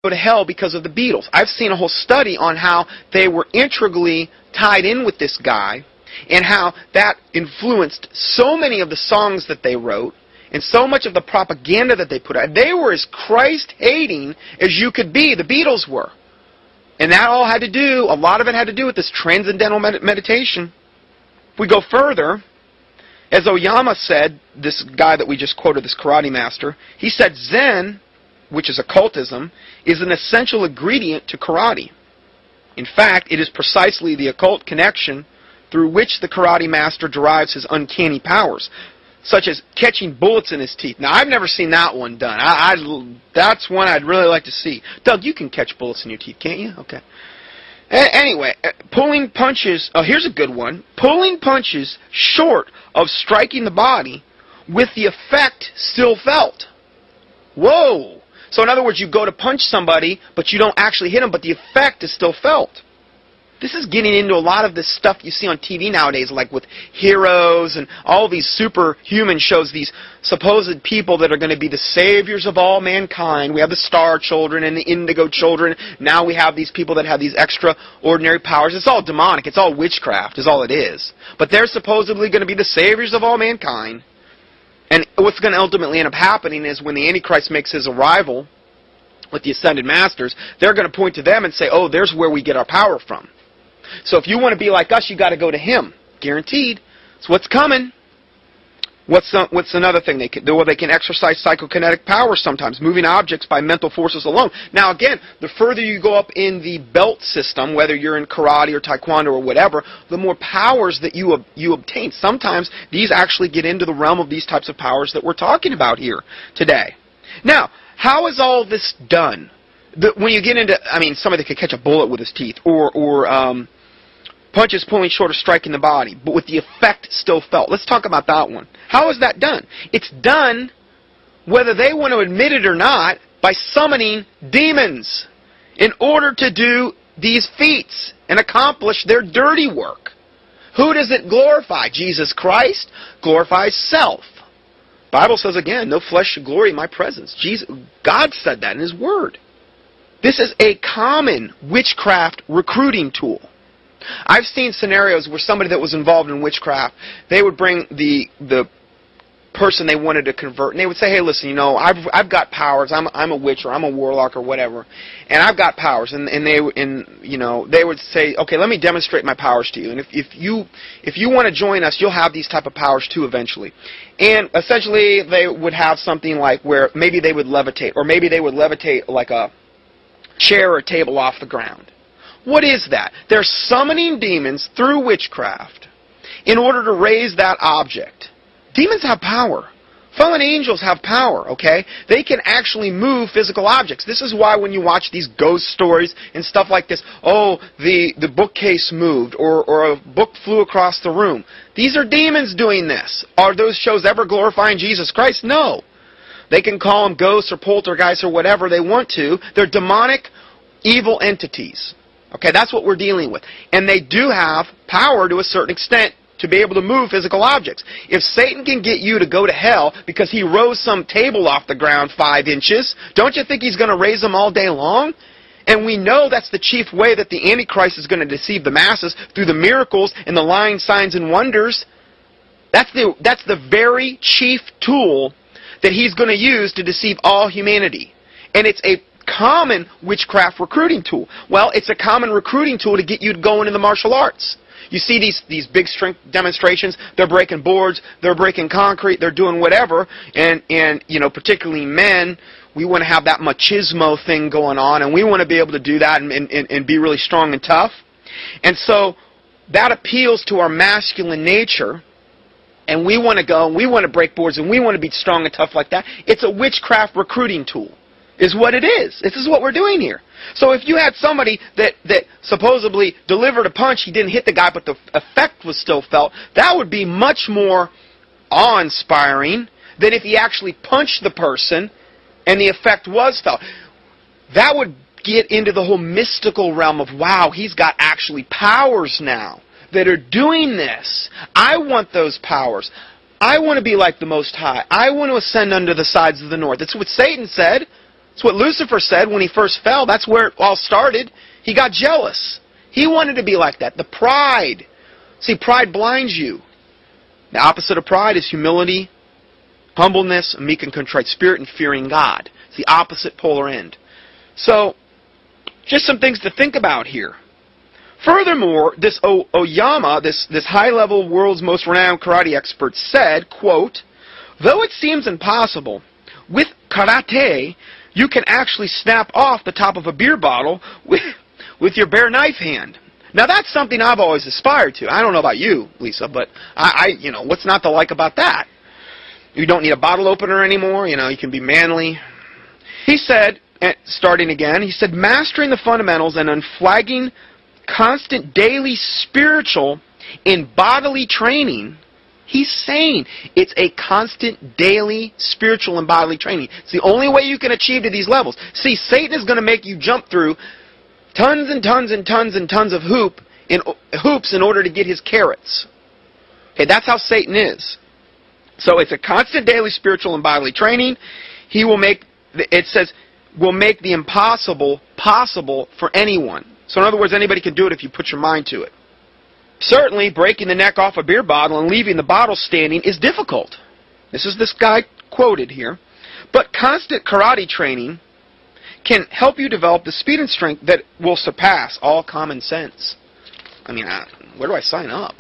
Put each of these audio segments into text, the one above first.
to hell because of the Beatles. I've seen a whole study on how they were integrally tied in with this guy and how that influenced so many of the songs that they wrote and so much of the propaganda that they put out. They were as Christ-hating as you could be, the Beatles were. And that all had to do, a lot of it had to do with this transcendental meditation. If we go further, as Oyama said, this guy that we just quoted, this karate master, he said Zen, which is occultism, is an essential ingredient to karate. In fact, it is precisely the occult connection through which the karate master derives his uncanny powers, such as catching bullets in his teeth. Now, I've never seen that one done. That's one I'd really like to see. Doug, you can catch bullets in your teeth, can't you? Okay. Anyway, pulling punches, here's a good one. Pulling punches short of striking the body with the effect still felt. Whoa! So in other words, you go to punch somebody, but you don't actually hit them, but the effect is still felt. This is getting into a lot of this stuff you see on TV nowadays, like with heroes and all these superhuman shows, these supposed people that are going to be the saviors of all mankind. We have the Star Children and the Indigo Children. Now we have these people that have these extraordinary powers. It's all demonic. It's all witchcraft is all it is. But they're supposedly going to be the saviors of all mankind. And what's going to ultimately end up happening is when the Antichrist makes his arrival with the Ascended Masters, they're going to point to them and say, oh, there's where we get our power from. So if you want to be like us, you got to go to him. Guaranteed. It's what's coming. What's another thing they can do? Well, they can exercise psychokinetic powers sometimes, moving objects by mental forces alone. Now again, the further you go up in the belt system, whether you're in karate or taekwondo or whatever, the more powers that you obtain. Sometimes these actually get into the realm of these types of powers that we're talking about here today. Now, how is all this done? When you get into, I mean, somebody could catch a bullet with his teeth, or punches pulling short of striking the body, but with the effect still felt. Let's talk about that one. How is that done? It's done, whether they want to admit it or not, by summoning demons in order to do these feats and accomplish their dirty work. Who does it glorify? Jesus Christ glorifies self. Bible says again, no flesh should glory in my presence. God said that in His Word. This is a common witchcraft recruiting tool. I've seen scenarios where somebody that was involved in witchcraft, they would bring the person they wanted to convert, and they would say, hey, listen, you know, I've got powers. I'm a witch or I'm a warlock or whatever, and I've got powers. And they would say, okay, let me demonstrate my powers to you. And if you want to join us, you'll have these type of powers too eventually. And essentially, they would have something like where maybe they would levitate, or maybe they would levitate like a chair or table off the ground. What is that? They're summoning demons through witchcraft in order to raise that object. Demons have power. Fallen angels have power, okay? They can actually move physical objects. This is why when you watch these ghost stories and stuff like this, oh, the bookcase moved, or a book flew across the room. These are demons doing this. Are those shows ever glorifying Jesus Christ? No. They can call them ghosts or poltergeists or whatever they want to. They're demonic, evil entities. Okay, that's what we're dealing with. And they do have power to a certain extent to be able to move physical objects. If Satan can get you to go to hell because he rose some table off the ground 5 inches, don't you think he's going to raise them all day long? And we know that's the chief way that the Antichrist is going to deceive the masses, through the miracles and the lying signs and wonders. That's the very chief tool that he's going to use to deceive all humanity. And it's a common witchcraft recruiting tool. Well, it's a common recruiting tool to get you to go into the martial arts. You see these big strength demonstrations, they're breaking boards, they're breaking concrete, they're doing whatever, and you know, particularly men, we want to have that machismo thing going on, and we want to be able to do that and be really strong and tough. And so that appeals to our masculine nature, and we want to go and we want to break boards and we want to be strong and tough like that. It's a witchcraft recruiting tool, is what it is. This is what we're doing here. So if you had somebody that supposedly delivered a punch, he didn't hit the guy, but the effect was still felt, that would be much more awe-inspiring than if he actually punched the person and the effect was felt. That would get into the whole mystical realm of, wow, he's got actually powers now that are doing this. I want those powers. I want to be like the Most High. I want to ascend unto the sides of the north. That's what Satan said. It's what Lucifer said when he first fell. That's where it all started. He got jealous. He wanted to be like that. The pride. See, pride blinds you. The opposite of pride is humility, humbleness, a meek and contrite spirit, and fearing God. It's the opposite polar end. So, just some things to think about here. Furthermore, this Oyama, this high-level world's most renowned karate expert, said, quote, "Though it seems impossible, with karate, you can actually snap off the top of a beer bottle with your bare knife hand." Now that's something I've always aspired to. I don't know about you, Lisa, but you know, what's not to like about that? You don't need a bottle opener anymore. You know, you can be manly. He said, starting again, he said, "Mastering the fundamentals and unflagging, constant daily spiritual and bodily training." He's saying it's a constant daily spiritual and bodily training. It's the only way you can achieve to these levels. See, Satan is going to make you jump through tons and tons and tons and tons of hoops in order to get his carrots. Okay, that's how Satan is. So it's a constant daily spiritual and bodily training. He will make, it says, will make the impossible possible for anyone. So in other words, anybody can do it if you put your mind to it. Certainly, breaking the neck off a beer bottle and leaving the bottle standing is difficult. This is this guy quoted here. But constant karate training can help you develop the speed and strength that will surpass all common sense. I mean, where do I sign up?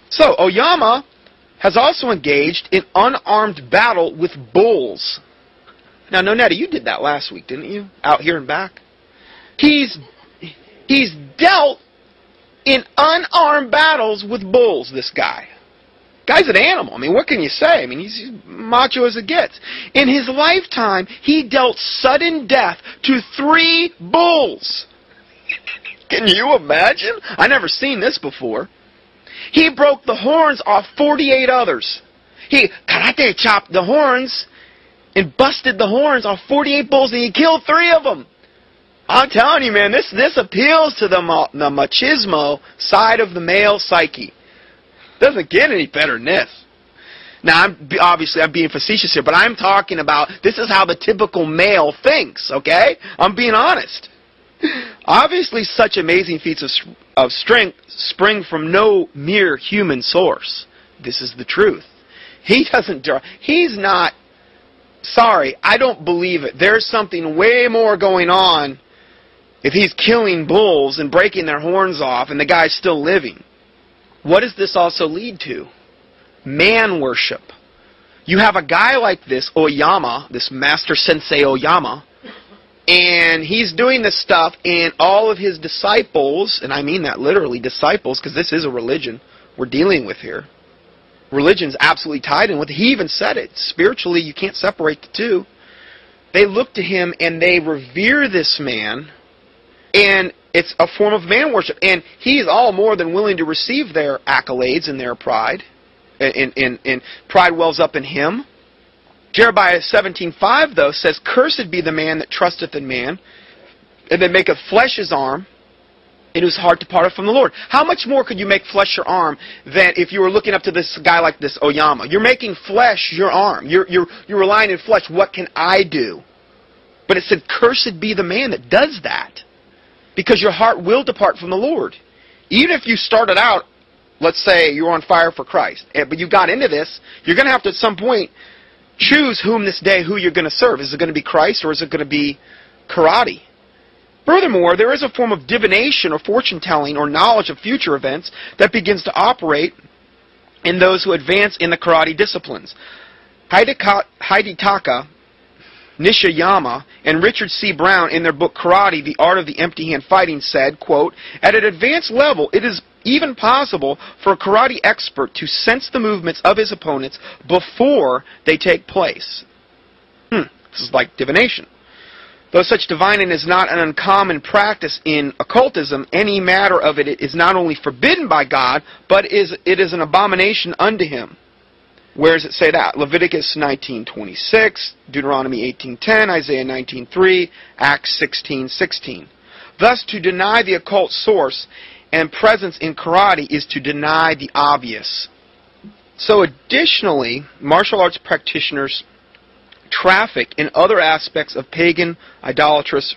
So, Oyama has also engaged in unarmed battle with bulls. Now, Nonetta, you did that last week, didn't you? Out here and back. He's dealt in unarmed battles with bulls, this guy. Guy's an animal. I mean, what can you say? I mean, he's macho as it gets. In his lifetime, he dealt sudden death to 3 bulls. Can you imagine? I never seen this before. He broke the horns off 48 others. He karate chopped the horns and busted the horns off 48 bulls, and he killed 3 of them. I'm telling you, man, this appeals to the machismo side of the male psyche. Doesn't get any better than this. Now, obviously, I'm being facetious here, but I'm talking about this is how the typical male thinks, okay? I'm being honest. Obviously, such amazing feats of strength spring from no mere human source. This is the truth. He's not, sorry, I don't believe it. There's something way more going on if he's killing bulls and breaking their horns off and the guy's still living. What does this also lead to? Man worship. You have a guy like this, Oyama, this Master Sensei Oyama, and he's doing this stuff, and all of his disciples, and I mean that literally, disciples, because this is a religion we're dealing with here. Religion's absolutely tied in with it. He even said it. Spiritually, you can't separate the two. They look to him and they revere this man, and it's a form of man worship. And he's all more than willing to receive their accolades and their pride. And pride wells up in him. Jeremiah 17:5, though, says, "Cursed be the man that trusteth in man, and that maketh flesh his arm, and whose heart departeth from the Lord." How much more could you make flesh your arm than if you were looking up to this guy like this Oyama? You're making flesh your arm. You're relying in flesh. What can I do? But it said, "Cursed be the man that does that," because your heart will depart from the Lord. Even if you started out, let's say you're on fire for Christ, but you got into this, you're going to have to at some point choose who you're going to serve. Is it going to be Christ, or is it going to be karate? Furthermore, there is a form of divination or fortune-telling or knowledge of future events that begins to operate in those who advance in the karate disciplines. Hidetaka Nishiyama and Richard C. Brown, in their book Karate, The Art of the Empty Hand Fighting, said, quote, "At an advanced level, it is even possible for a karate expert to sense the movements of his opponents before they take place." This is like divination. Though such divining is not an uncommon practice in occultism, any matter of it is not only forbidden by God, but it is an abomination unto him. Where does it say that? Leviticus 19:26, Deuteronomy 18:10, Isaiah 19:3, Acts 16:16. Thus, to deny the occult source and presence in karate is to deny the obvious. So additionally, martial arts practitioners traffic in other aspects of pagan, idolatrous